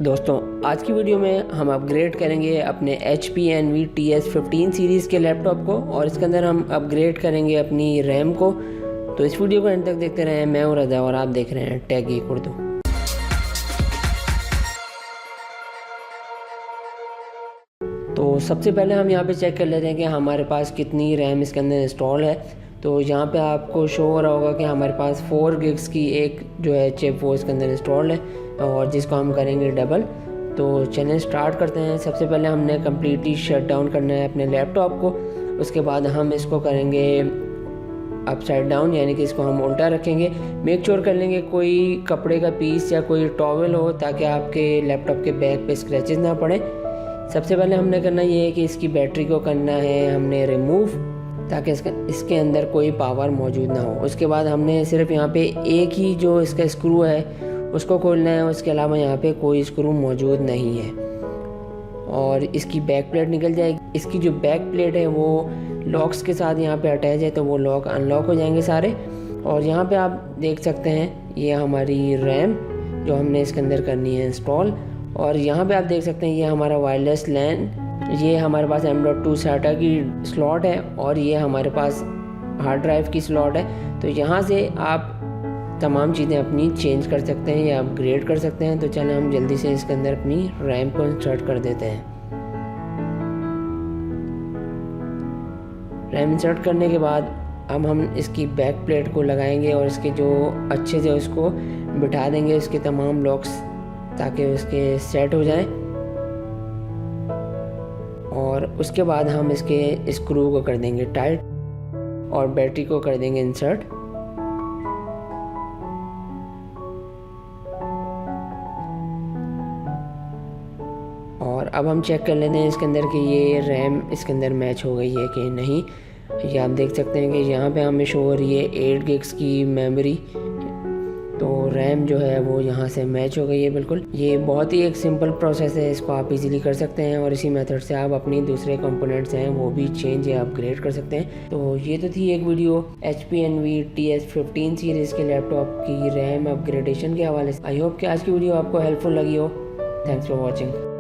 दोस्तों आज की वीडियो में हम अपग्रेड करेंगे अपने HP Envy TS15 सीरीज़ के लैपटॉप को और इसके अंदर हम अपग्रेड करेंगे अपनी रैम को। तो इस वीडियो को अंत तक देखते रहें। मैं हूं रज़ा और आप देख रहे हैं टेक गीक उर्दू। तो सबसे पहले हम यहाँ पे चेक कर लेते हैं कि हमारे पास कितनी रैम इसके अंदर इंस्टॉल है। तो यहाँ पे आपको शो हो रहा होगा कि हमारे पास 4 gigs की एक जो है चिप वो इसके अंदर इंस्टॉल्ड है और जिसको हम करेंगे डबल। तो चलिए स्टार्ट करते हैं। सबसे पहले हमने कम्प्लीटली शट डाउन करना है अपने लैपटॉप को। उसके बाद हम इसको करेंगे अपसाइड डाउन, यानी कि इसको हम उल्टा रखेंगे। मेक श्योर कर लेंगे कोई कपड़े का पीस या कोई टॉवल हो ताकि आपके लैपटॉप के बैक पे स्क्रैचेस ना पड़े। सबसे पहले हमने करना ये है कि इसकी बैटरी को करना है हमने रिमूव ताकि इसके अंदर कोई पावर मौजूद ना हो। उसके बाद हमने सिर्फ यहाँ पे एक ही जो इसका स्क्रू है उसको खोलना है, उसके अलावा यहाँ पे कोई स्क्रू मौजूद नहीं है। और इसकी बैक प्लेट निकल जाएगी। इसकी जो बैक प्लेट है वो लॉक्स के साथ यहाँ पे अटैच है, तो वो लॉक अनलॉक हो जाएंगे सारे। और यहाँ पे आप देख सकते हैं ये हमारी रैम जो हमने इसके अंदर करनी है इंस्टॉल। और यहाँ पे आप देख सकते हैं ये हमारा वायरलेस लैन, ये हमारे पास M.2 SATA की स्लॉट है और ये हमारे पास हार्ड ड्राइव की स्लॉट है। तो यहाँ से आप तमाम चीज़ें अपनी चेंज कर सकते हैं या अपग्रेड कर सकते हैं। तो चलें हम जल्दी से इसके अंदर अपनी रैम को इंसर्ट कर देते हैं। रैम इंसर्ट करने के बाद अब हम इसकी बैक प्लेट को लगाएंगे और इसके जो अच्छे से उसको बिठा देंगे इसके तमाम लॉक्स ताकि उसके सेट हो जाए। और उसके बाद हम इसके स्क्रू को कर देंगे टाइट और बैटरी को कर देंगे इंसर्ट। और अब हम चेक कर लेते हैं इसके अंदर कि ये रैम इसके अंदर मैच हो गई है कि नहीं। ये आप देख सकते हैं कि यहाँ पे हमें शो हो रही है 8 gigs की मेमोरी। तो रैम जो है वो यहाँ से मैच हो गई है बिल्कुल। ये बहुत ही एक सिंपल प्रोसेस है, इसको आप इजीली कर सकते हैं और इसी मेथड से आप अपनी दूसरे कंपोनेंट्स हैं वो भी चेंज या अपग्रेड कर सकते हैं। तो ये तो थी एक video HP Envy TS15 series के लैपटॉप की रैम अपग्रेडेशन के हवाले से। आई होप कि आज की वीडियो आपको हेल्पफुल लगी हो। Thanks for watching.